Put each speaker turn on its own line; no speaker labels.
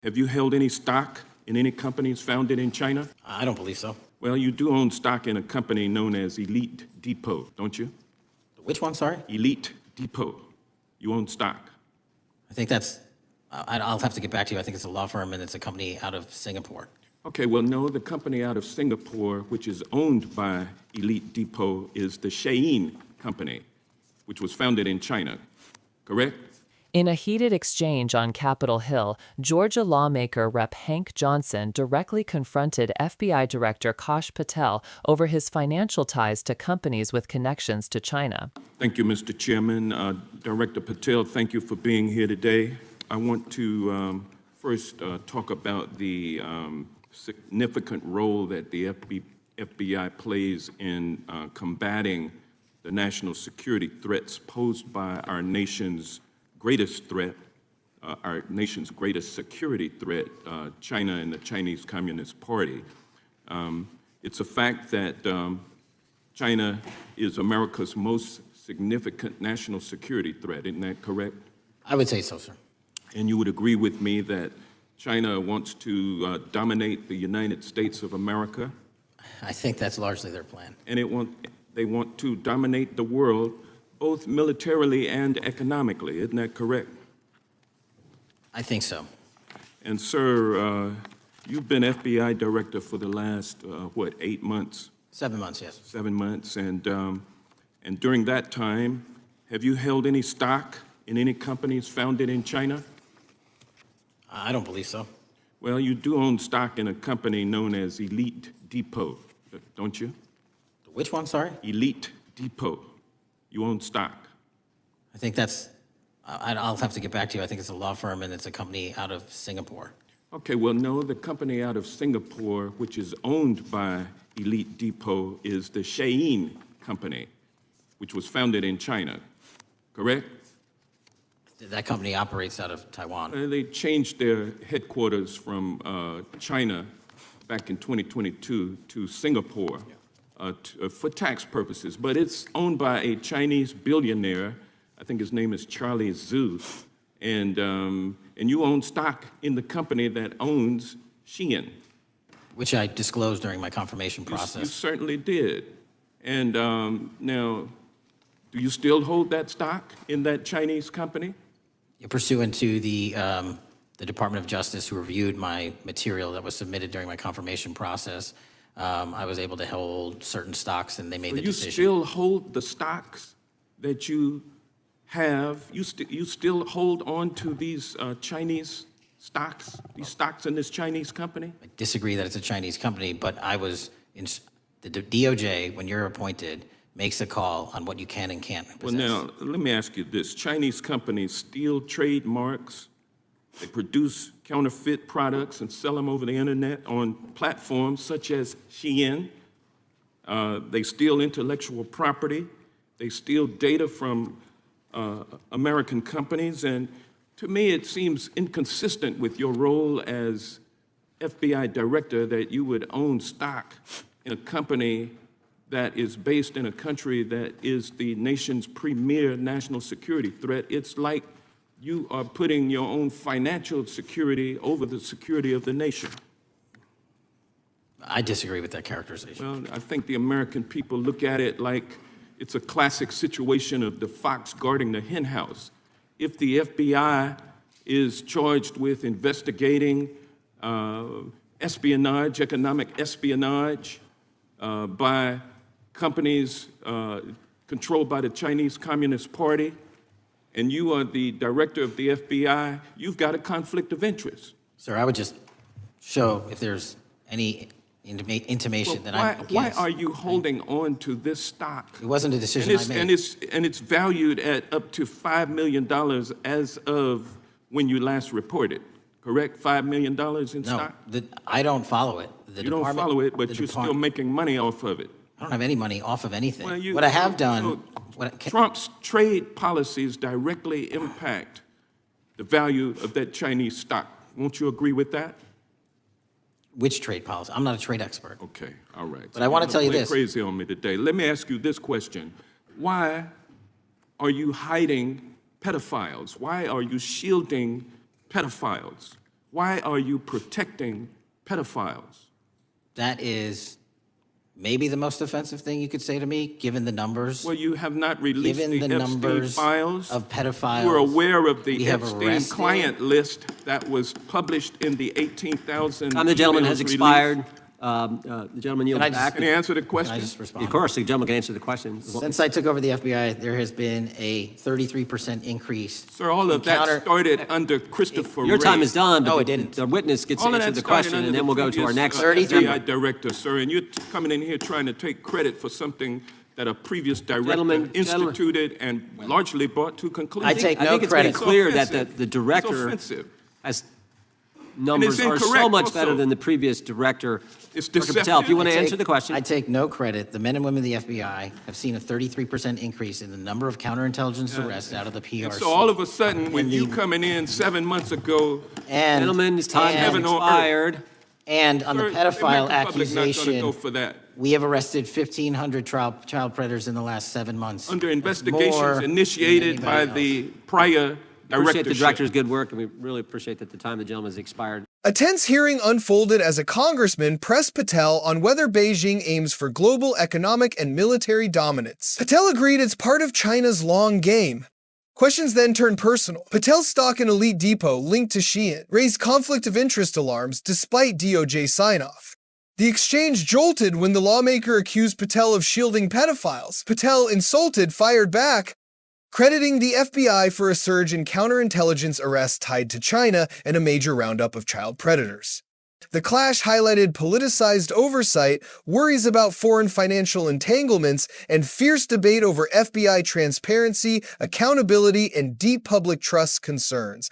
Have you held any stock in any companies founded in China?
I don't believe so.
Well, you do own stock in a company known as Elite Depot, don't you?
Which one, sorry?
Elite Depot. You own stock.
I think that's, I'll have to get back to you. I think it's a law firm and it's a company out of Singapore.
Okay, well, no, the company out of Singapore, which is owned by Elite Depot, is the Shein Company, which was founded in China, correct?
In a heated exchange on Capitol Hill, Georgia lawmaker Rep. Hank Johnson directly confronted FBI Director Kash Patel over his financial ties to companies with connections to China.
Thank you, Mr. Chairman. Director Patel, thank you for being here today. I want to first talk about the significant role that the FBI plays in combating the national security threats posed by our nation's greatest threat, our nation's greatest security threat, China and the Chinese Communist Party. It's a fact that China is America's most significant national security threat, isn't that correct?
I would say so, sir.
And you would agree with me that China wants to dominate the United States of America?
I think that's largely their plan.
And they want to dominate the world, both militarily and economically, isn't that correct?
I think so.
And sir, you've been FBI director for the last, 8 months?
7 months, yes.
7 months, and during that time, have you held any stock in any companies founded in China?
I don't believe so.
Well, you do own stock in a company known as Elite Depot, don't you?
Which one, sorry?
Elite Depot. You own stock.
I think that's, I'll have to get back to you. I think it's a law firm and it's a company out of Singapore.
Okay, well, no, the company out of Singapore, which is owned by Elite Depot, is the Shein Company, which was founded in China, correct?
That company operates out of Taiwan.
They changed their headquarters from China back in 2022 to Singapore for tax purposes, but it's owned by a Chinese billionaire. I think his name is Charlie Zhu, and you own stock in the company that owns Shein.
Which I disclosed during my confirmation process.
You certainly did. And now, do you still hold that stock in that Chinese company?
Pursuant to the Department of Justice, who reviewed my material that was submitted during my confirmation process, I was able to hold certain stocks, and they made the decision.
You still hold the stocks that you have? You still hold on to these Chinese stocks, these stocks in this Chinese company?
I disagree that it's a Chinese company, but I was in the DOJ, when you're appointed, makes a call on what you can and can't possess.
Well, now, let me ask you this. Chinese companies steal trademarks, they produce counterfeit products and sell them over the internet on platforms such as Shein. They steal intellectual property. They steal data from American companies. And to me, it seems inconsistent with your role as FBI director that you would own stock in a company that is based in a country that is the nation's premier national security threat. It's like you are putting your own financial security over the security of the nation.
I disagree with that characterization.
Well, I think the American people look at it like it's a classic situation of the fox guarding the hen house. If the FBI is charged with investigating espionage, economic espionage by companies controlled by the Chinese Communist Party, and you are the director of the FBI, you've got a conflict of interest.
Sir, I would just show if there's any intimation that I'm against.
Why are you holding on to this stock?
It wasn't a decision I made.
And it's valued at up to $5 million as of when you last reported, correct? $5 million in stock?
No, I don't follow it.
You don't follow it, but you're still making money off of it.
I don't have any money off of anything.
Well,
what I have done...
Trump's trade policies directly impact the value of that Chinese stock. Won't you agree with that?
Which trade policy? I'm not a trade expert.
Okay, all right.
But I want to tell you this.
You're crazy on me today. Let me ask you this question. Why are you hiding pedophiles? Why are you shielding pedophiles? Why are you protecting pedophiles?
That is maybe the most offensive thing you could say to me, given the numbers.
Well, you have not released
Given
the
the
Epstein
numbers
files.
of pedophiles.
You are aware of
we
the
have
Epstein
arrested-
client list that was published in the 18,000
Time the gentleman has
emails released.
expired. The gentleman yields
Can I just-
back.
Can you answer the
Can I
question?
just respond?
Of course, the gentleman can answer the question.
Since I took over the FBI, there has been a 33% increase.
Sir, all of
in
that
counter-
started under Christopher
Your time
Wray.
is done.
No,
but
it didn't.
The witness gets to
All of
answer
that
the
started
question,
under
and then we'll go to our
previous,
next.
33
FBI director, sir, and you're coming in here trying to take credit for something that a previous director
Gentlemen,
instituted and largely brought to conclusion.
I take
I
no
think it's made
credit.
clear that
offensive.
the
It's
director
offensive.
has numbers are so
incorrect
much better
also.
than the previous director.
It's
Dr. Patel, if you want to
I take-
answer the question.
I take no credit. The men and women of the FBI have seen a 33% increase in the number of counterintelligence arrests out of the PRC.
So all of a sudden, with
And
you
the-
coming in 7 months ago,
and,
Gentlemen's time has
Heaven on earth.
expired.
and on the
sir,
pedophile
the American public not gonna
accusation,
go for that.
we have arrested 1,500 child predators in the last 7 months.
Under
That's
investigations
more than
initiated by
anybody
the prior
Appreciate the
directorship.
director's good work, and we really appreciate that the time the gentleman has expired.
A tense hearing unfolded as a congressman pressed Patel on whether Beijing aims for global economic and military dominance. Patel agreed it's part of China's long game. Questions then turned personal. Patel's stock in Elite Depot, linked to Shein, raised conflict of interest alarms despite DOJ sign-off. The exchange jolted when the lawmaker accused Patel of shielding pedophiles. Patel, insulted, fired back, crediting the FBI for a surge in counterintelligence arrests tied to China and a major roundup of child predators. The clash highlighted politicized oversight, worries about foreign financial entanglements, and fierce debate over FBI transparency, accountability, and deep public trust concerns.